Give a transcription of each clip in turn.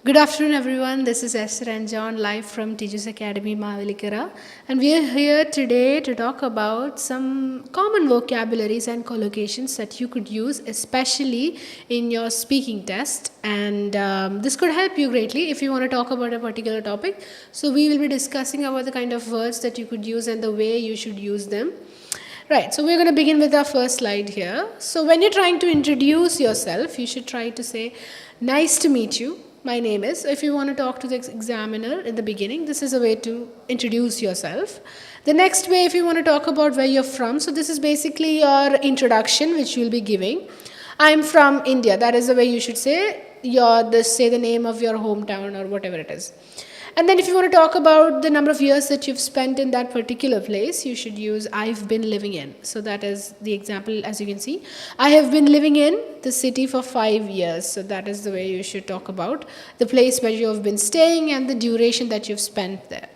Good afternoon, everyone. This is Esther and John live from Tiju's Academy, Mavelikara, and we are here today to talk about some common vocabularies and collocations that you could use, especially in your speaking test. And this could help you greatly if you want to talk about a particular topic. So we will be discussing about the kind of words that you could use and the way you should use them. Right, so we're going to begin with our first slide here. So when you're trying to introduce yourself, you should try to say, "Nice to meet you. My name is." If you want to talk to the examiner in the beginning, this is a way to introduce yourself. The next way, if you want to talk about where you're from, so this is basically your introduction which you'll be giving. I'm from India. That is the way you should say say the name of your hometown or whatever it is. And then if you want to talk about the number of years that you've spent in that particular place, you should use "I've been living in." So that is the example, as you can see. I have been living in the city for 5 years. So that is the way you should talk about the place where you have been staying and the duration that you've spent there.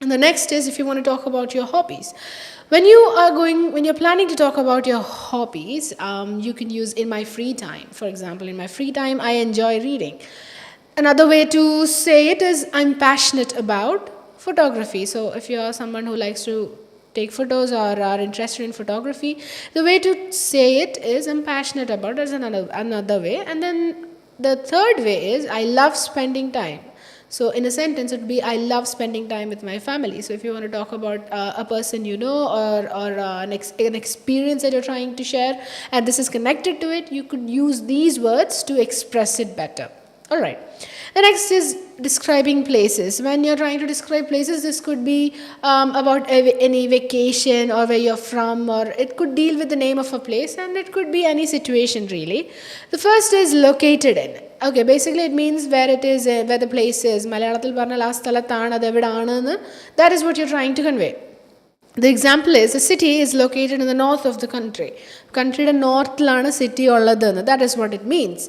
And the next is if you want to talk about your hobbies. When you're planning to talk about your hobbies, you can use "in my free time." For example, in my free time, I enjoy reading. Another way to say it is "I'm passionate about photography." So if you're someone who likes to take photos or are interested in photography, the way to say it is "I'm passionate about." That's another way. And then the third way is "I love spending time." So in a sentence, it would be "I love spending time with my family." So if you want to talk about a person you know or an experience that you're trying to share and this is connected to it, you could use these words to express it better. All right. The next is describing places. When you're trying to describe places, this could be about any vacation or where you're from, or it could deal with the name of a place, and it could be any situation really. The first is "located in." Okay, basically it means where it is, where the place is. Malayalamil parnal aa sthalathaanu adu evidaanu. That is what you're trying to convey. The example is a city is located in the north of the country. Countryയുടെ നോർത്തിലാണ് city ഉള്ളതെന്ന്. That is what it means.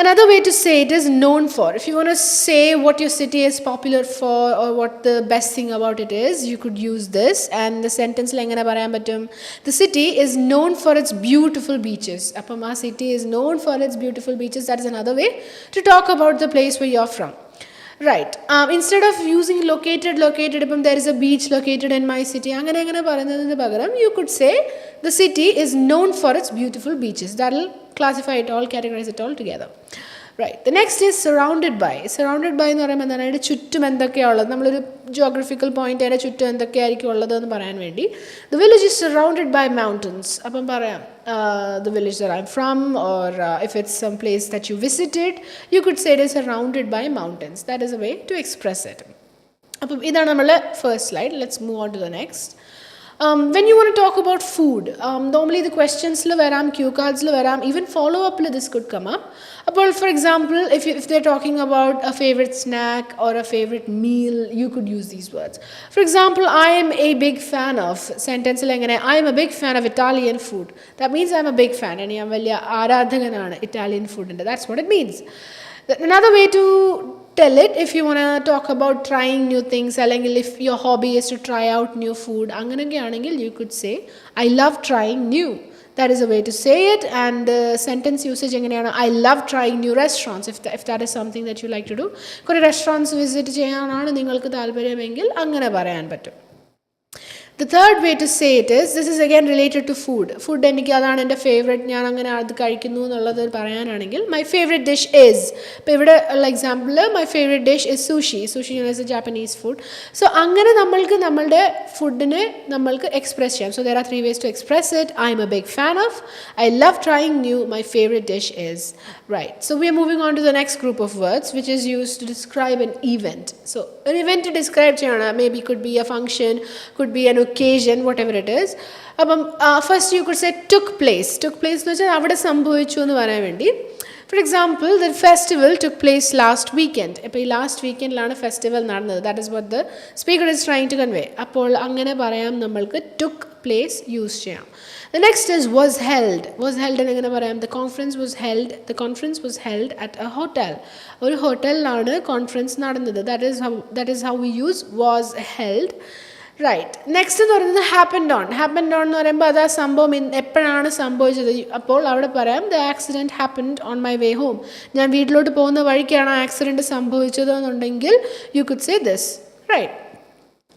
Another way to say it is "known for." If you want to say what your city is popular for or what the best thing about it is, you could use this. And the sentence engane parayan pattum, the city is known for its beautiful beaches. Appam aa city is known for its beautiful beaches. That is another way to talk about the place where you're from. Right. Instead of using located, if there is a beach located in my city, you could say the city is known for its beautiful beaches. That will classify it all, categorize it all together. Right. The next is "surrounded by." Surrounded by എന്ന് പറയുമ്പോൾ എന്താണ് അതിൻ്റെ ചുറ്റും എന്തൊക്കെയാണ് ഉള്ളത്, നമ്മളൊരു geographical point അതിൻ്റെ ചുറ്റും എന്തൊക്കെയായിരിക്കും ഉള്ളതെന്ന് പറയാൻ വേണ്ടി. The village is surrounded by mountains. അപ്പം പറയാം the village that I'm from, or if it's some place that you visited, you could say it is surrounded by mountains. That is a way to express it. അപ്പം ഇതാണ് നമ്മളുടെ first slide. Let's move on to the next. When you want to talk about food, normally the questions varam, cue cards varam, even follow-up this could come up. But for example, if they're talking about a favorite snack or a favorite meal, you could use these words. For example, I am a big fan of, sentence I am a big fan of Italian food. That means I'm a big fan. And I am Italian food. And that's what it means. Another way to tell it, if you want to talk about trying new things, if your hobby is to try out new food, you could say "I love trying new." That is a way to say it. And sentence usage, I love trying new restaurants. If that is something that you like to do, restaurants visit cheyananu ningalku thalpariyamengil angane parayan pattum. The third way to say it is, this is again related to food. Food എനിക്ക് അതാണ് എൻ്റെ favourite, ഞാൻ അങ്ങനെ അത് കഴിക്കുന്നു എന്നുള്ളത് പറയാനാണെങ്കിൽ my favorite dish is, ഇപ്പോൾ ഇവിടെ ഉള്ള example my favorite dish is sushi. Sushi is a Japanese food. So അങ്ങനെ നമ്മൾക്ക് നമ്മളുടെ ഫുഡിനെ നമ്മൾക്ക് എക്സ്പ്രസ് ചെയ്യാം. So there are 3 ways to express it. I'm a big fan of, I love trying new, my favorite dish is. Right. So we are moving on to the next group of words which is used to describe an event. So an event to describe maybe could be a function, could be an occasion, whatever it is. First you could say "took place." Took place എന്ന് വെച്ചാൽ അവിടെ സംഭവിച്ചു എന്ന് പറയാൻ വേണ്ടി. For example, the festival took place last weekend. ഇപ്പോൾ ഈ last വീക്കെൻഡിലാണ് festival നടന്നത്. That is what the speaker is trying to convey. അപ്പോൾ അങ്ങനെ പറയാം നമ്മൾക്ക് took place യൂസ് ചെയ്യാം. The next is "was held." Was held എന്ന് എങ്ങനെ പറയാം? The conference was held. The conference was held at a hotel. ഒരു ഹോട്ടലിലാണ് കോൺഫറൻസ് നടന്നത്. That is how we use "was held." Right. Next എന്ന് പറയുന്നത് happened on. Happened on എന്ന് പറയുമ്പോൾ അത് ആ സംഭവം എപ്പോഴാണ് സംഭവിച്ചത്. അപ്പോൾ അവിടെ പറയാം the accident happened on my way home. ഞാൻ വീട്ടിലോട്ട് പോകുന്ന വഴിക്കാണ് ആ ആക്സിഡൻറ്റ് സംഭവിച്ചത് എന്നുണ്ടെങ്കിൽ you could say this. Right.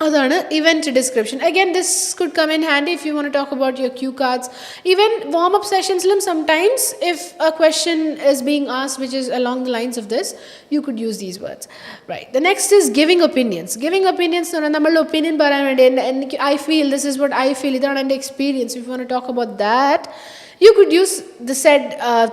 അതാണ് event description. Again this could come in handy if you want to talk about your cue cards. Even warm up സെഷൻസിലും sometimes if a question is being asked which is along the lines of this, you could use these words. Right. The next is giving opinions. Giving opinions എന്ന് പറഞ്ഞാൽ നമ്മളുടെ opinion പറയാൻ വേണ്ടി എനിക്ക് I feel this is what I feel, ഇതാണ് എൻ്റെ experience. If you want to talk about that, you could use the said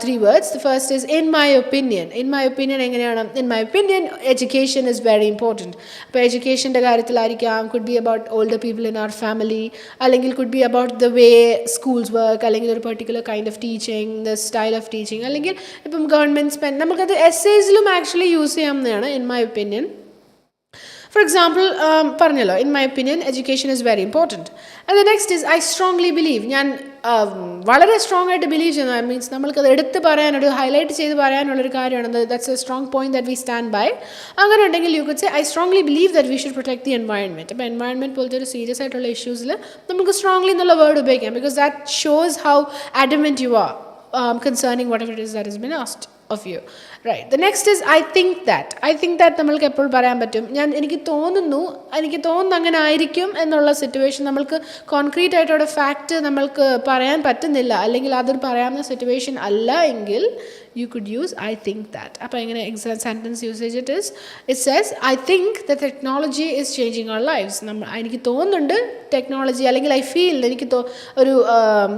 three words. The first is in my opinion. In my opinion എങ്ങനെയാണ്? In my opinion education is very important. അപ്പോൾ എഡ്യൂക്കേഷൻ്റെ കാര്യത്തിലായിരിക്കാം, could be about older people in our family, അല്ലെങ്കിൽ could be about the way schools work, അല്ലെങ്കിൽ ഒരു particular kind of teaching, the style of teaching, അല്ലെങ്കിൽ ഇപ്പം government spend, നമുക്കത് എസ്സേസിലും actually use ചെയ്യാവുന്നതാണ് in my opinion. For example, പറഞ്ഞല്ലോ in my opinion education is very important. And the next is I strongly believe. ഞാൻ വളരെ strong ആയിട്ട് believe ചെയ്യുന്നു. I means നമ്മൾക്കത് എടുത്ത് പറയാനൊരു ഹൈലൈറ്റ് ചെയ്ത് പറയാനുള്ളൊരു കാര്യമാണ്. That's a strong point that we stand by. അങ്ങനെ ഉണ്ടെങ്കിൽ you could say I strongly believe that we should protect the environment. അപ്പോൾ എൻവയൺമെൻറ്റ് പോലത്തെ ഒരു സീരിയസ് ആയിട്ടുള്ള ഇഷ്യൂസിൽ നമുക്ക് സ്ട്രോങ്ലി എന്നുള്ള വേർഡ് ഉപയോഗിക്കാം. Because that shows how adamant you are concerning whatever it is that has been asked of you. Right. The next is I think that. I think that നമ്മൾക്ക് എപ്പോൾ പറയാൻ പറ്റും? എനിക്ക് തോന്നുന്നു അങ്ങനെ ആയിരിക്കും എന്നുള്ള സിറ്റുവേഷൻ നമ്മൾക്ക് കോൺക്രീറ്റ് ആയിട്ടൊരു ഫാക്റ്റ് നമ്മൾക്ക് പറയാൻ പറ്റുന്നില്ല, അല്ലെങ്കിൽ അതൊരു പറയാവുന്ന സിറ്റുവേഷൻ അല്ല എങ്കിൽ you could use I think that. അപ്പോൾ എങ്ങനെ exam sentence usage it says I think the technology is changing our lives. എനിക്ക് തോന്നുന്നുണ്ട് ടെക്നോളജി, അല്ലെങ്കിൽ ഐ ഫീൽ എനിക്ക് ഒരു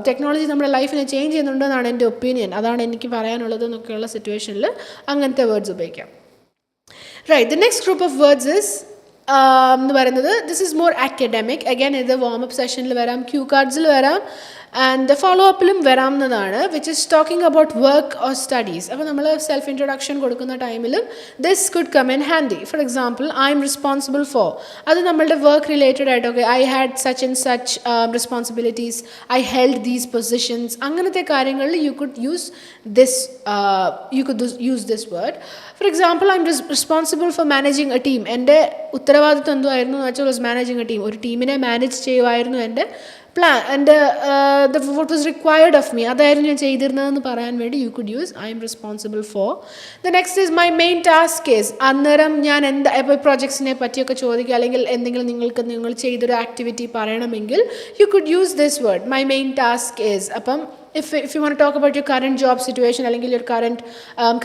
ടെക്നോളജി നമ്മുടെ ലൈഫിനെ ചേഞ്ച് ചെയ്യുന്നുണ്ടെന്നാണ് എൻ്റെ ഒപ്പീനിയൻ, അതാണ് എനിക്ക് പറയാനുള്ളത് എന്നൊക്കെയുള്ള സിറ്റുവേഷനിൽ അങ്ങനത്തെ വേർഡ്സ് ഉപയോഗിക്കാം. Right. The next group of words is എന്ന് പറയുന്നത് this is more academic. Again ഇത് വാം അപ്പ് സെഷനിൽ വരാം, ക്യൂ കാർഡ്സിൽ വരാം, ആൻഡ് ഫോളോ അപ്പിലും വരാവുന്നതാണ്, which is talking about work or studies. അപ്പോൾ നമ്മൾ സെൽഫ് ഇൻട്രൊഡക്ഷൻ കൊടുക്കുന്ന ടൈമിലും this could come in handy. For example I M responsible for, അത് നമ്മളുടെ വർക്ക് റിലേറ്റഡ് ആയിട്ട്, okay I had such and such responsibilities, I held these positions, അങ്ങനത്തെ കാര്യങ്ങളിൽ U could use this word. Four example I M responsible four managing A team. എൻ്റെ ഉത്തരവാദിത്വം എന്തുമായിരുന്നു എന്ന് വെച്ചാൽ was managing A team. ഒരു ടീമിനെ manage ചെയ്യുമായിരുന്നു എൻ്റെ പ്ലാൻ, എൻ്റെ what was required of me, അതായിരുന്നു ഞാൻ ചെയ്തിരുന്നതെന്ന് പറയാൻ വേണ്ടി you could use I'm responsible four. The next is my main task is, അന്നേരം ഞാൻ ഇപ്പോൾ പ്രോജക്ട്സിനെ പറ്റിയൊക്കെ ചോദിക്കുക, അല്ലെങ്കിൽ എന്തെങ്കിലും നിങ്ങൾ ചെയ്തൊരു ആക്ടിവിറ്റി പറയണമെങ്കിൽ you could use this word my main task is. അപ്പം if you want to talk about your current job situation, അല്ലെങ്കിൽ your current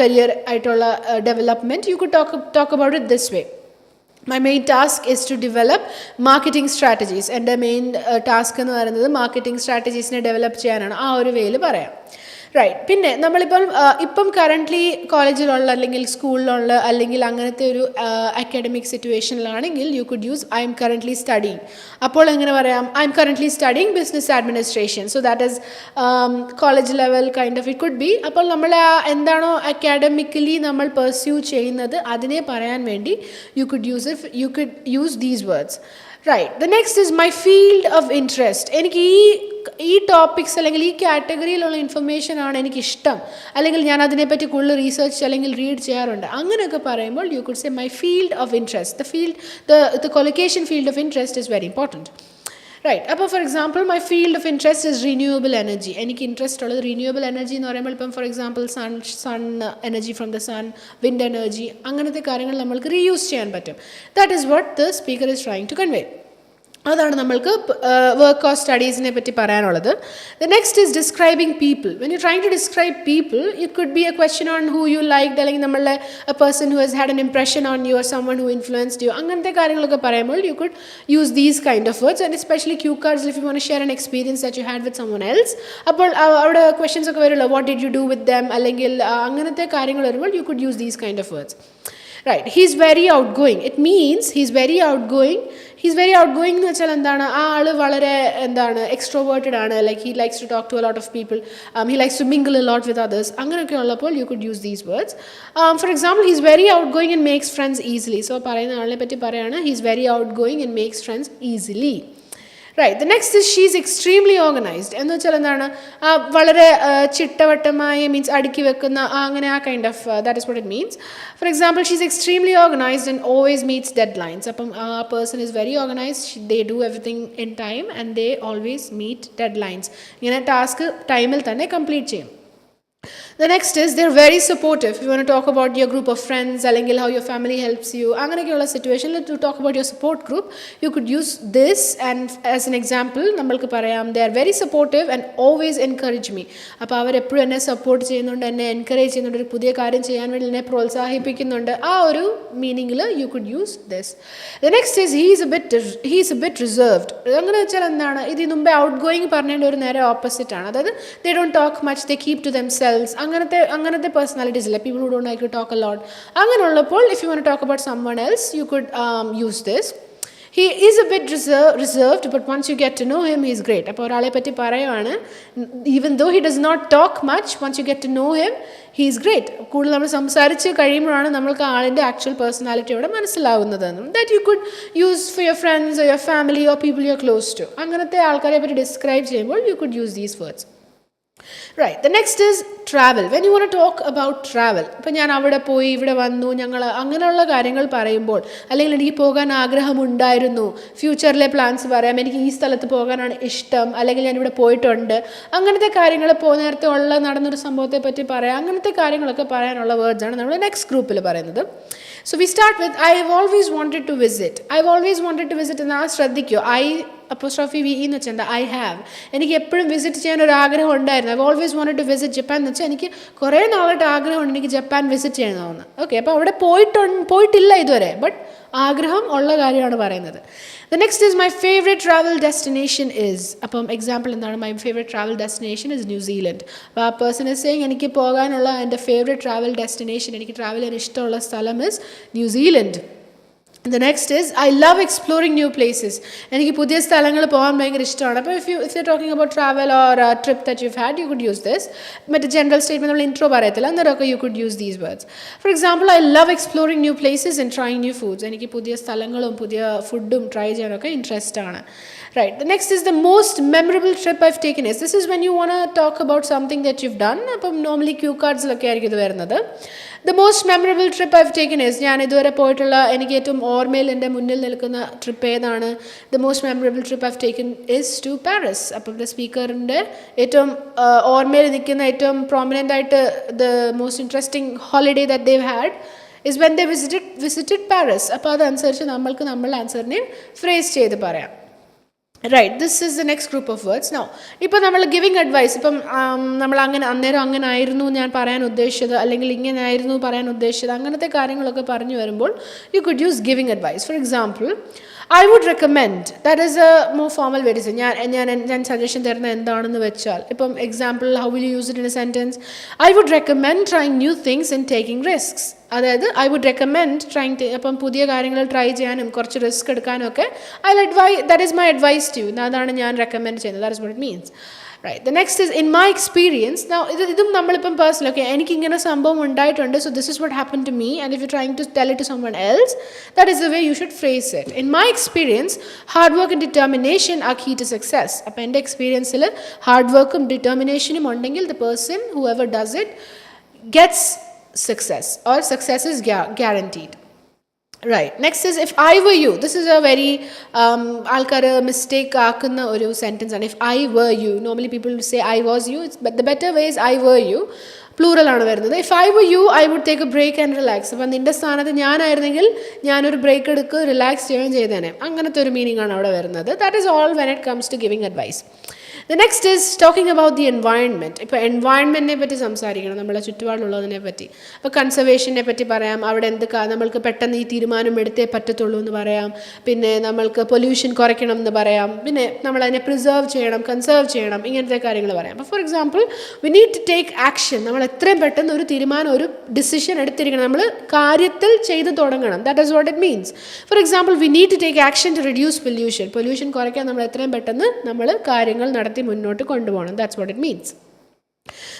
career ആയിട്ടുള്ള development, you could talk about it this way. My main task is to develop marketing strategies. എൻ്റെ main task എന്ന് പറയുന്നത് marketing സ്ട്രാറ്റജീസിനെ develop ചെയ്യാനാണ്. ആ ഒരു വേയിൽ പറയാം. റൈറ്റ്. പിന്നെ ഇപ്പം കറൻ്റ്ലി കോളേജിലുള്ള, അല്ലെങ്കിൽ സ്കൂളിലുള്ള, അല്ലെങ്കിൽ അങ്ങനത്തെ ഒരു അക്കാഡമിക് സിറ്റുവേഷനിലാണെങ്കിൽ you could use I'm currently studying. അപ്പോൾ എങ്ങനെ പറയാം? I'm currently studying business administration. So that is college level kind of it could be. അപ്പോൾ നമ്മൾ എന്താണോ അക്കാഡമിക്കലി നമ്മൾ പെർസ്യൂ ചെയ്യുന്നത് അതിനെ പറയാൻ വേണ്ടി you could use these words. Right. The next is my field of interest. എനിക്ക് ഈ ടോപ്പിക്സ് അല്ലെങ്കിൽ ഈ കാറ്റഗറിയിലുള്ള ഇൻഫർമേഷനാണ് എനിക്കിഷ്ടം, അല്ലെങ്കിൽ ഞാൻ അതിനെപ്പറ്റി കൂടുതൽ റീസർച്ച് അല്ലെങ്കിൽ റീഡ് ചെയ്യാറുണ്ട്. അങ്ങനെയൊക്കെ പറയുമ്പോൾ you could say my field of interest. The collocation field of interest is very important. Right. അപ്പോൾ for example my field of interest is renewable energy. എനിക്ക് ഇൻട്രസ്റ്റ് ഉള്ളത് റിന്യൂവബിൾ എനർജി എന്ന് പറയുമ്പോൾ ഇപ്പം for example sun energy from the sun, wind energy, അങ്ങനത്തെ കാര്യങ്ങൾ നമ്മൾക്ക് reuse ചെയ്യാൻ പറ്റും. That is what the speaker is trying to convey. അതാണ് നമ്മൾക്ക് വർക്ക് ഓർ സ്റ്റഡീസിനെ പറ്റി പറയാനുള്ളത്. The next is describing people. When you trying to describe people, it could be a question on who you liked, അല്ലെങ്കിൽ നമ്മളുടെ a person who has had an impression on you, or someone who influenced you, അങ്ങനത്തെ കാര്യങ്ങളൊക്കെ പറയുമ്പോൾ you could use these kind of words. And especially cue cards, if you want to share an experience that you had with someone else, അപ്പോൾ അവിടെ questions ഒക്കെ വരുമല്ലോ, what did you do with dum, അല്ലെങ്കിൽ അങ്ങനത്തെ കാര്യങ്ങൾ വരുമ്പോൾ you could use these kind of words. Right. He's very outgoing. It means he's very outgoing. He's very outgoing എന്ന് വെച്ചാൽ എന്താണ്? ആ ആൾ വളരെ എക്സ്ട്രോവേർട്ടഡ് ആണ്, like he likes to talk to a lot of people, he likes to mingle a lot with others. അങ്ങനെയൊക്കെ ഉള്ളപ്പോൾ you could use these words. For example, he's very outgoing and makes friends easily. So പറയുന്ന ആളിനെ പറ്റി പറയാണ്, he's very outgoing and makes friends easily. Right. The next is she's extremely organized. എന്ന് വെച്ചാൽ എന്താണ് വളരെ ചിട്ടവട്ടമായി മീൻസ് അടുക്കി വെക്കുന്ന അങ്ങനെ ആ kind of that is what it means. For example she's extremely organised and always meets deadlines. അപ്പം ആ person is very organised, they do everything in time and they always meet deadlines. ഇങ്ങനെ task ടൈമിൽ തന്നെ complete ചെയ്യും. The next is they're very supportive. If you want to talk about your group of friends, അല്ലെങ്കിൽ how your family helps you, അങ്ങനെയൊക്കെയുള്ള സിറ്റുവേഷനിൽ to talk about your support group, you could use this and as an example നമ്മൾക്ക് പറയാം they are very supportive and always encourage me. അപ്പോൾ അവരെപ്പോഴും എന്നെ support ചെയ്യുന്നുണ്ട്, എന്നെ എൻകറേജ് ചെയ്യുന്നുണ്ട്, ഒരു പുതിയ കാര്യം ചെയ്യാൻ വേണ്ടി എന്നെ പ്രോത്സാഹിപ്പിക്കുന്നുണ്ട്. ആ ഒരു മീനിങ്ങിൽ you could use this. The next is he is a bit reserved. അങ്ങനെ വെച്ചാൽ എന്താണ്, ഇത് മുമ്പേ ഔട്ട് ഗോയിങ് പറഞ്ഞതിൻ്റെ ഒരു നേരെ ഓപ്പോസിറ്റ് ആണ്. അതായത് they don't talk much, they keep to themselves. അങ്ങനത്തെ പേഴ്സണാലിറ്റീസ് ഇല്ല, people who don't like to talk a lot. അങ്ങനെയുള്ളപ്പോൾ if you want to talk about someone else you could use this. He is a bit reserved, but once you get to know him, he is great. അപ്പോൾ ഒരാളെ പറ്റി പറയുവാണ്, even though he does not talk much, once you get to know him, he is great. കൂടുതൽ നമ്മൾ സംസാരിച്ച് കഴിയുമ്പോഴാണ് നമ്മൾക്ക് ആളിൻ്റെ ആക്ച്വൽ പേഴ്സണാലിറ്റിയോടെ മനസ്സിലാവുന്നതെന്നും. That you could use for your friends or your family or people you are close to. അങ്ങനത്തെ ആൾക്കാരെ പറ്റി ഡിസ്ക്രൈബ് ചെയ്യുമ്പോൾ you could use these words. Right. The next is travel. When you want to talk about travel, ഇപ്പം ഞാൻ അവിടെ പോയി ഇവിടെ വന്നു ഞങ്ങൾ അങ്ങനെയുള്ള കാര്യങ്ങൾ പറയുമ്പോൾ, അല്ലെങ്കിൽ എനിക്ക് പോകാൻ ആഗ്രഹമുണ്ടായിരുന്നു, ഫ്യൂച്ചറിലെ പ്ലാൻസ് പറയാം, എനിക്ക് ഈ സ്ഥലത്ത് പോകാനാണ് ഇഷ്ടം, അല്ലെങ്കിൽ ഞാനിവിടെ പോയിട്ടുണ്ട്, അങ്ങനത്തെ കാര്യങ്ങൾ നേരത്തെ ഉള്ള നടന്നൊരു സംഭവത്തെ പറ്റി പറയാം. അങ്ങനത്തെ കാര്യങ്ങളൊക്കെ പറയാനുള്ള വേർഡ്സാണ് നമ്മൾ നെക്സ്റ്റ് ഗ്രൂപ്പിൽ പറയുന്നത്. So we start with I have always wanted to visit. എന്ന് ശ്രദ്ധിക്കുക. ഐ എന്ന് വെച്ചാൽ എന്താ, ഐ ഹാവ്, എനിക്ക് എപ്പോഴും വിസിറ്റ് ചെയ്യാൻ ഒരു ആഗ്രഹം ഉണ്ടായിരുന്നു. I always wanted to visit Japan എന്ന് വെച്ചാൽ എനിക്ക് കുറേ നാളായിട്ട് ആഗ്രഹമുണ്ട് എനിക്ക് ജപ്പാൻ വിസിറ്റ് ചെയ്യണമെന്ന്. ഓക്കെ, അപ്പോൾ അവിടെ പോയിട്ടില്ല ഇതുവരെ, ബട്ട് ആഗ്രഹം ഉള്ള കാര്യമാണ് പറയുന്നത്. The next is my favorite travel destination is. അപ്പം എക്സാമ്പിൾ എന്താണ്, my favorite travel destination is New Zealand. അപ്പോൾ ആ പേഴ്സൺ is saying എനിക്ക് പോകാനുള്ള എൻ്റെ ഫേവറേറ്റ് ട്രാവൽ ഡെസ്റ്റിനേഷൻ, എനിക്ക് ട്രാവൽ ചെയ്യാൻ ഇഷ്ടമുള്ള സ്ഥലം is New Zealand. The next is I love exploring new places. എനിക്ക് പുതിയ സ്ഥലങ്ങൾ പോകാൻ ഭയങ്കര ഇഷ്ടമാണ്. അപ്പോൾ if you're talking about travel or a trip that you've had, you could use this. മറ്റേ ജനറൽ സ്റ്റേറ്റ്മെൻറ്റ് നമ്മൾ ഇൻട്രോ പറയത്തില്ല, അന്നേരമൊക്കെ you could use these words. For example, I love exploring new places and trying new foods. എനിക്ക് പുതിയ സ്ഥലങ്ങളും പുതിയ ഫുഡും try ചെയ്യാനൊക്കെ interest ആണ്. Right. The next is the most memorable trip I've taken is. This is when you want to talk about something that you've done. അപ്പം normally Q കാർഡ്സിലൊക്കെ ആയിരിക്കും ഇത് വരുന്നത്. The most memorable trip I've taken is, ഞാൻ ഇതുവരെ പോയിട്ടുള്ള എനിക്ക് ഏറ്റവും ഓർമ്മയിൽ എൻ്റെ മുന്നിൽ നിൽക്കുന്ന ട്രിപ്പ് ഏതാണ്? The most memorable trip I've taken is to Paris. അപ്പം the സ്പീക്കറിൻ്റെ ഏറ്റവും ഓർമ്മയിൽ നിൽക്കുന്ന ഏറ്റവും പ്രോമിനൻ്റ് ആയിട്ട് the most interesting holiday that they've had is when they visited Paris. അപ്പോൾ അതനുസരിച്ച് നമ്മൾക്ക് നമ്മളുടെ ആൻസറിനെ ഫ്രേസ് ചെയ്ത് പറയാം. Right, this is the next group of words. Now, ഇപ്പോൾ നമ്മൾ ഗിവിങ് അഡ്വൈസ്, ഇപ്പം നമ്മൾ അന്നേരം അങ്ങനെ ആയിരുന്നു ഞാൻ പറയാൻ ഉദ്ദേശിച്ചത്, അല്ലെങ്കിൽ ഇങ്ങനെ ആയിരുന്നു പറയാൻ ഉദ്ദേശിച്ചത്, അങ്ങനത്തെ കാര്യങ്ങളൊക്കെ പറഞ്ഞു വരുമ്പോൾ you could use giving advice. For example, I would recommend, that is a more formal way to say, ഞാൻ സജഷൻ തരുന്നത് എന്താണെന്ന് വെച്ചാൽ, ഇപ്പം example, how will you use it in a sentence? I would recommend trying new things and taking risks. അതായത് I would recommend trying, അപ്പം പുതിയ കാര്യങ്ങൾ try ചെയ്യാനും കുറച്ച് റിസ്ക് എടുക്കാനും ഒക്കെ that is my advice to you. അതാണ് ഞാൻ റെക്കമെൻഡ് ചെയ്യുന്നത്. That is what it means. Right. The next is in my experience. Now, ഇതും നമ്മളിപ്പം പേഴ്സണൽ, ഓക്കെ, എനിക്കിങ്ങനെ സംഭവം ഉണ്ടായിട്ടുണ്ട്, so this is what happened to me, and if you're trying to tell it to someone else, that is the way you should phrase it. In my experience, hard work and determination are key to success. അപ്പോൾ എൻ്റെ എക്സ്പീരിയൻസിൽ hard വർക്കും ഡിറ്റർമിനേഷനും ഉണ്ടെങ്കിൽ the person, whoever does it, gets success, or success is guaranteed. Right. Next is if I were you. This is a very ആൾക്കാർ mistake ആക്കുന്ന ഒരു sentence ആണ്. If I were you. Normally people say I was you, but the better way is I were you. Plural ആണ് വരുന്നത്. If I were you, I would take a break and relax. അപ്പം നിൻ്റെ സ്ഥാനത്ത് ഞാനായിരുന്നെങ്കിൽ ഞാനൊരു break എടുക്കുക, relax ചെയ്യുകയും ചെയ്തേനെ. അങ്ങനത്തെ ഒരു മീനിങ് ആണ് അവിടെ വരുന്നത്. That is all when it comes to giving advice. The next is talking about the environment. ഇപ്പോൾ എൻവയൺമെൻറ്റിനെ പറ്റി സംസാരിക്കണം, നമ്മളെ ചുറ്റുപാടുള്ളതിനെ പറ്റി. അപ്പോൾ കൺസർവേഷനെ പറ്റി പറയാം, അവിടെ നമ്മൾക്ക് പെട്ടെന്ന് ഈ തീരുമാനം എടുത്തേ പറ്റത്തുള്ളൂ എന്ന് പറയാം. പിന്നെ നമ്മൾക്ക് പൊല്യൂഷൻ കുറയ്ക്കണം എന്ന് പറയാം. പിന്നെ നമ്മളതിനെ പ്രിസർവ് ചെയ്യണം, കൺസേർവ് ചെയ്യണം, ഇങ്ങനത്തെ കാര്യങ്ങൾ പറയാം. അപ്പോൾ for example, we need to take action. നമ്മൾ എത്രയും പെട്ടെന്ന് ഒരു തീരുമാനം, ഒരു ഡിസിഷൻ എടുത്തിരിക്കണം, നമ്മൾ കാര്യത്തിൽ ചെയ്ത് തുടങ്ങണം. That is what it means. For example, we need to take action to reduce pollution കുറയ്ക്കാൻ നമ്മൾ എത്രയും പെട്ടെന്ന് നമ്മൾ കാര്യങ്ങൾ നടത്തി മുന്നോട്ട് കൊണ്ടുപോകണം. That's what it means.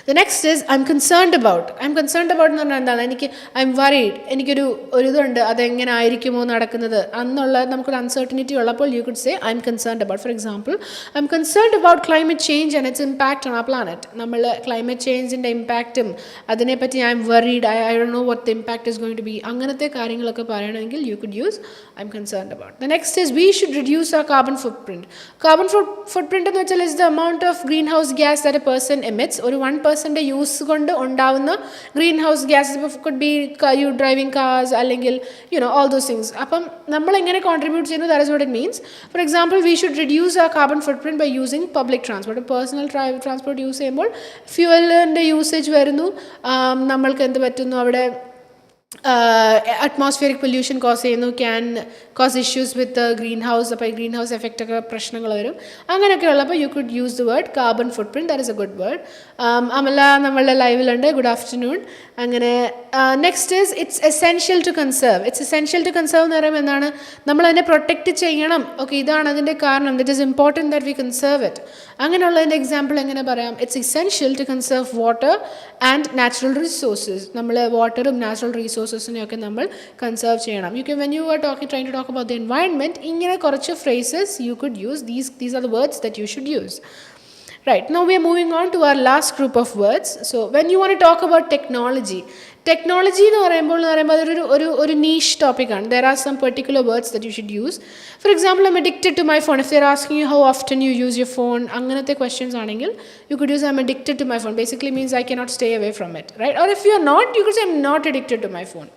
The next is I'm concerned about. I'm concerned about എന്ന് പറഞ്ഞാൽ എന്താണ്? I'm worried. എനിക്കൊരു ഇതുണ്ട്, അതെങ്ങനെ ആയിരിക്കുമോ നടക്കുന്നത് അന്നുള്ള നമുക്കൊരു അൺസർട്ടനിറ്റി ഉള്ളപ്പോൾ you could say I'm concerned about. For example, I'm concerned about climate change and its impact on our planet. നമ്മൾ ക്ലൈമറ്റ് ചേഞ്ചിൻ്റെ ഇമ്പാക്റ്റും അതിനെപ്പറ്റി I'm worried. I don't know what the impact is going to be. അങ്ങനത്തെ കാര്യങ്ങളൊക്കെ പറയണമെങ്കിൽ you could use I'm concerned about. The next is we should reduce our carbon footprint. Carbon footprint എന്ന് വെച്ചാൽ is the amount of greenhouse gas that a person emits. ഒരു 1% use കൊണ്ട് ഉണ്ടാവുന്ന green house gases could be you driving cars അല്ലെങ്കിൽ all those things. അപ്പം നമ്മൾ എങ്ങനെ contribute ചെയ്യുന്നു, that is what it means. For example, we should reduce ആ carbon footprint by using public transport. Personal transport use ചെയ്യുമ്പോൾ ഫ്യൂവലിൻ്റെ usage വരുന്നു, നമ്മൾക്ക് എന്ത് പറ്റുന്നു അവിടെ അറ്റ്മോസ്ഫിയറിക് പൊല്യൂഷൻ കോസ് ചെയ്യുന്നു, can cause issues with green house. അപ്പോൾ ഈ ഗ്രീൻ ഹൗസ് എഫക്റ്റ് ഒക്കെ പ്രശ്നങ്ങൾ വരും. അങ്ങനെയൊക്കെ ഉള്ളപ്പോൾ you could use the word carbon footprint. That is a good word. Amala നമ്മളുടെ ലൈവിലുണ്ട്, ഗുഡ് ആഫ്റ്റർനൂൺ. അങ്ങനെ next is it's essential to conserve. It's essential to conserve എന്ന് പറയുമ്പോൾ എന്താണ്? നമ്മളതിനെ പ്രൊട്ടക്റ്റ് ചെയ്യണം. ഓക്കെ, ഇതാണ് അതിൻ്റെ കാരണം. It is important that we conserve it. അങ്ങനെയുള്ളതിൻ്റെ എക്സാമ്പിൾ എങ്ങനെ പറയാം? It's essential to conserve water and natural resources. നമ്മൾ വാട്ടറും നാച്ചുറൽ റിസോഴ്സസിനെയൊക്കെ നമ്മൾ കൺസേർവ് ചെയ്യണം. യു കെ when you are trying to talk about the environment, ഇങ്ങനെ കുറച്ച് phrases you could use. These are the words that you should use. Right, now we are moving on to our last group of words. So when you want to talk about technology എന്ന് പറയുമ്പോൾ ഒരു niche topic ആണ്. There are some particular words that you should use. For example, I'm addicted to my phone. If they're asking you how often you use your phone, അങ്ങനത്തെ questions ആണെങ്കിൽ you could use I'm addicted to my phone. Basically means I cannot stay away from it, right? Or if you are not, you could say I'm not addicted to my phone.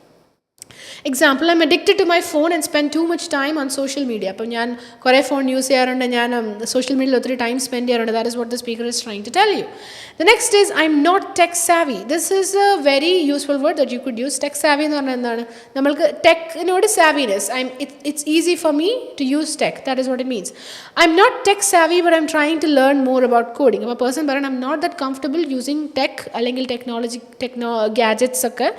Example, I am addicted to my phone and spend too much time on social media. അപ്പം ഞാൻ കുറേ phone use ചെയ്യാറുണ്ട്, ഞാൻ social മീഡിയയിൽ ഒത്തിരി time spend ചെയ്യാറുണ്ട്. That is what the speaker is trying to tell you. The next is I'm not tech savvy. This is a very useful word that you could use. Tech savvy എന്ന് പറഞ്ഞാൽ എന്താണ്? നമ്മൾക്ക് ടെക്കിനോട് savviness. It's easy for me to use tech. That is what it means. I'm not tech savvy but I'm trying to learn more about coding. അപ്പോൾ person പറയണം I'm not that comfortable using tech അല്ലെങ്കിൽ gadgets ഒക്കെ,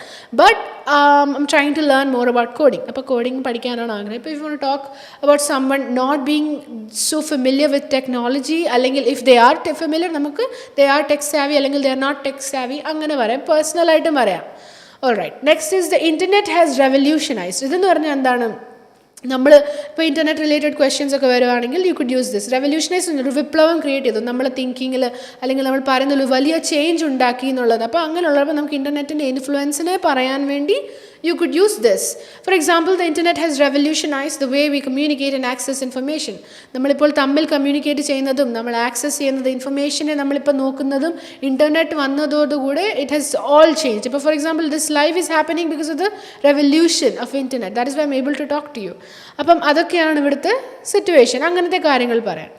but I'm trying to learn more about coding. അപ്പോൾ coding പഠിക്കാനാണ് ആഗ്രഹം. ഇപ്പോൾ if you want to talk about someone not being so familiar with technology, അല്ലെങ്കിൽ if they are familiar, നമുക്ക് they are tech savvy അല്ലെങ്കിൽ they are not tech savvy, അങ്ങനെ പറയാം. പേഴ്സണലായിട്ടും പറയാം. Alright, next is the internet has revolutionised. ഇതെന്ന് പറഞ്ഞാൽ എന്താണ്? നമ്മൾ ഇപ്പോൾ ഇൻ്റർനെറ്റ് റിലേറ്റഡ് ക്വസ്റ്റ്യൻസ് ഒക്കെ വരുവാണെങ്കിൽ U could use this. Revolutionise ഒരു വിപ്ലവം ക്രിയേറ്റ് ചെയ്തു നമ്മളെ തിങ്കിങ്ങിൽ, അല്ലെങ്കിൽ നമ്മൾ പറയുന്നൊരു വലിയ ചേഞ്ച് ഉണ്ടാക്കി എന്നുള്ളത്. അപ്പോൾ അങ്ങനെയുള്ളപ്പോൾ നമുക്ക് ഇൻ്റർനെറ്റിൻ്റെ ഇൻഫ്ലുവൻസിനെ പറയാൻ വേണ്ടി you could use this. For example, the internet has revolutionized the way we communicate and access information. നമ്മളിപ്പോൾ തമ്മിൽ കമ്മ്യൂണിക്കേറ്റ് ചെയ്യുന്നതും നമ്മൾ ആക്സസ് ചെയ്യുന്നത് ഇൻഫർമേഷനെ നമ്മളിപ്പോൾ നോക്കുന്നതും ഇൻ്റർനെറ്റ് വന്നതോടുകൂടെ ഇറ്റ് ഹാസ് ഓൾ ചേഞ്ച്. ഇപ്പോൾ for example this live is happening because of the revolution of internet. That is why I'm able to talk to you. അപ്പം അതൊക്കെയാണ് ഇവിടുത്തെ സിറ്റുവേഷൻ. അങ്ങനത്തെ കാര്യങ്ങൾ പറയാം.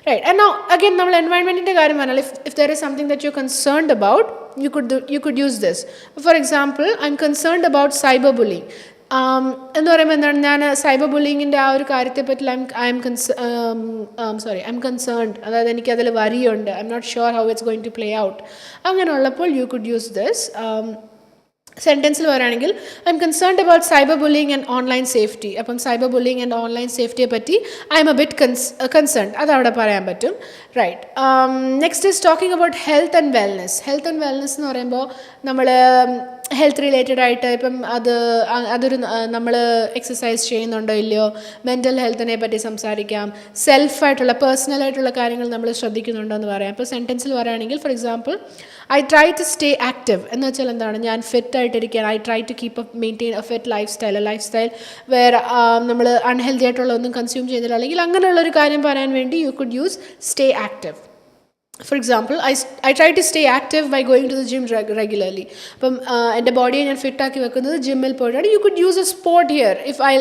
Right, and now again നമ്മൾ എൻവയൺമെൻറ്റിൻ്റെ കാര്യം പറഞ്ഞാൽ if there is something that you're concerned about, you could use this. For example, I'm concerned about cyberbullying. എന്ന് പറയുമ്പോൾ എന്താണ്? ഞാൻ സൈബർ ബുള്ളിങ്ങിൻ്റെ ആ ഒരു കാര്യത്തെപ്പറ്റി ഐ എം കൺസേൺഡ്. അതായത് എനിക്കതിൽ വരിയുണ്ട്. I'm not sure how it's going to play out. അങ്ങനെയുള്ളപ്പോൾ യു കുഡ് യൂസ് ദിസ്. സെൻറ്റൻസിൽ പറയുകയാണെങ്കിൽ I'm concerned about cyberbullying and online safety. അപ്പം സൈബർ ബുള്ളിങ് ആൻഡ് ഓൺലൈൻ സേഫ്റ്റിയെ പറ്റി I'm a bit concerned. അതവിടെ പറയാൻ പറ്റും. Right, next is talking about health and wellness. Health and wellness എന്ന് പറയുമ്പോൾ നമ്മൾ ഹെൽത്ത് റിലേറ്റഡ് ആയിട്ട് ഇപ്പം അതൊരു നമ്മൾ എക്സസൈസ് ചെയ്യുന്നുണ്ടോ ഇല്ലയോ, മെൻ്റൽ ഹെൽത്തിനെ പറ്റി സംസാരിക്കാം, സെൽഫായിട്ടുള്ള പേഴ്സണലായിട്ടുള്ള കാര്യങ്ങൾ നമ്മൾ ശ്രദ്ധിക്കുന്നുണ്ടോ എന്ന് പറയാം. ഇപ്പോൾ സെൻറ്റൻസിൽ പറയുകയാണെങ്കിൽ for example I try to stay active എന്ന് വെച്ചാൽ എന്താണ്? ഞാൻ ഫിറ്റ് ആയിട്ടിരിക്കാൻ. I try to keep up maintain a fit lifestyle വേറെ നമ്മൾ അൺഹെൽത്തി ആയിട്ടുള്ള ഒന്നും കൺസ്യൂം ചെയ്യുന്നില്ല, അല്ലെങ്കിൽ അങ്ങനെയുള്ളൊരു കാര്യം പറയാൻ വേണ്ടി you could use stay active. For example, I try to stay active by going to the gym regularly. അപ്പം എൻ്റെ ബോഡിയെ ഞാൻ ഫിറ്റാക്കി വെക്കുന്നത് ജിമ്മിൽ പോയിട്ടാണ്. You could use a sport here.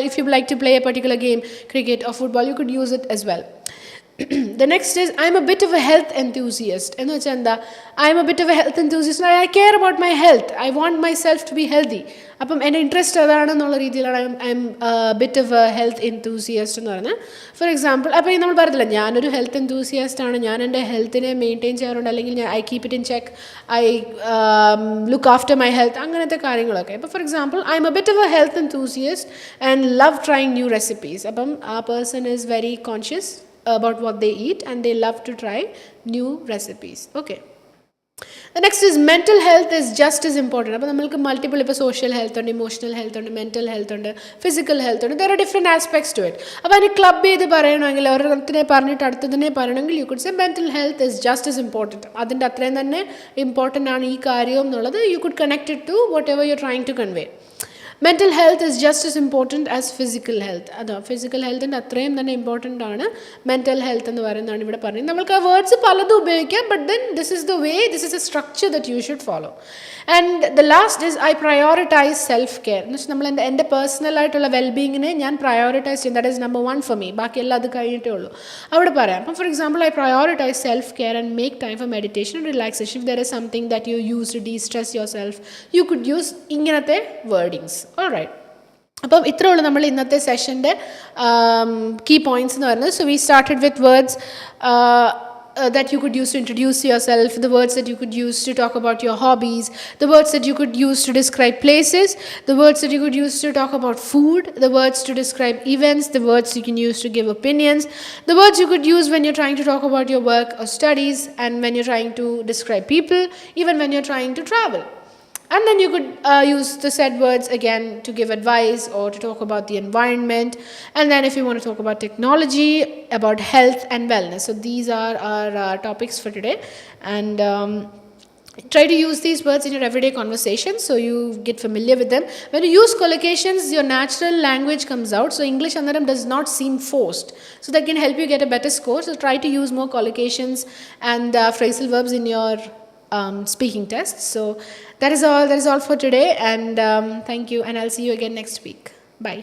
If you like to play a particular game, cricket or football, you could use it as well. The next is I'm a bit of a health enthusiast. എന്ന് വെച്ചാൽ എന്താ? I'm a bit of a health enthusiast. I care about my health. I want myself to be healthy. അപ്പം എൻ്റെ interest അതാണെന്നുള്ള രീതിയിലാണ് I'm bit of a health enthusiast എന്ന് പറഞ്ഞാൽ. For example, അപ്പോൾ നമ്മൾ പറയത്തില്ല ഞാനൊരു ഹെൽത്ത് എൻതൂസിയസ്റ്റ് ആണ്, ഞാൻ എൻ്റെ ഹെൽത്തിനെ മെയിൻറ്റെയിൻ ചെയ്യാറുണ്ട്, അല്ലെങ്കിൽ I keep it in check, I look after my health, അങ്ങനത്തെ കാര്യങ്ങളൊക്കെ. അപ്പോൾ for example I M a bit of a health enthusiast and love trying new recipes. അപ്പം ആ person is very conscious about what they eat and they love to try new recipes. Okay, The next is mental health is just as important. അപ്പോൾ നമ്മൾക്ക് multiple ഇപ്പോൾ social health ഉണ്ട്, emotional health ഉണ്ട്, mental health ഉണ്ട്, physical health ഉണ്ട്. There are different aspects to it. അപ്പോൾ അതിന് club ചെയ്ത് പറയണമെങ്കിൽ ഒരിടത്തിനെ പറഞ്ഞിട്ട് അടുത്തതിനെ പറയണമെങ്കിൽ you could say mental health is just as important. അതിൻ്റെ അത്രയും തന്നെ ഇമ്പോർട്ടൻ്റ് ആണ് ഈ കാര്യം എന്നുള്ളത് you could connect it to whatever you trying to convey. Mental health is just as important as physical health. അതോ ഫിസിക്കൽ ഹെൽത്തിൻ്റെ അത്രയും തന്നെ ഇമ്പോർട്ടൻ്റ് ആണ് മെൻറ്റൽ ഹെൽത്ത് എന്ന് പറയുന്നതാണ് ഇവിടെ പറയുന്നത്. നമ്മൾക്ക് ആ വേർഡ്സ് പലതും ഉപയോഗിക്കാം, but then this is the way, this is a structure that you should follow. And the last is I prioritise self care. എന്ന് വെച്ചാൽ നമ്മൾ എൻ്റെ പേഴ്സണലായിട്ടുള്ള വെൽബീങ്ങിനെ ഞാൻ പ്രയോറിറ്റൈസ് ചെയ്യും. That is number 1 for me. ബാക്കിയെല്ലാം അത് കഴിഞ്ഞിട്ടേ ഉള്ളൂ. അവിടെ പറയാം. അപ്പം for example I prioritise self care and make time for meditation and relaxation. If there is something that you use to ഡീസ്ട്രെസ് your self, U could use ഇങ്ങനത്തെ wordings. Alright. അപ്പം ഇത്രേ ഉള്ളൂ നമ്മൾ ഇന്നത്തെ സെഷൻ്റെ കീ പോയിൻറ്റ്സ് എന്ന് പറയുന്നത്. So we started with words that you could use to introduce yourself, the words that you could use to talk about your hobbies, the words that you could use to describe places, the words that you could use to talk about food, the words to describe events, the words you can use to give opinions, the words you could use when you're trying to talk about your work or studies, and when you're trying to describe people, even when you're trying to travel. And then you could use the said words again to give advice or to talk about the environment. And then if you want to talk about technology, about health and wellness. So these are our topics for today. And try to use these words in your everyday conversation so you get familiar with them. When you use collocations, your natural language comes out. So English Annaram does not seem forced. So that can help you get a better score. So try to use more collocations and phrasal verbs in your speaking tests. So that is all for today, and thank you, and I'll see you again next week. Bye.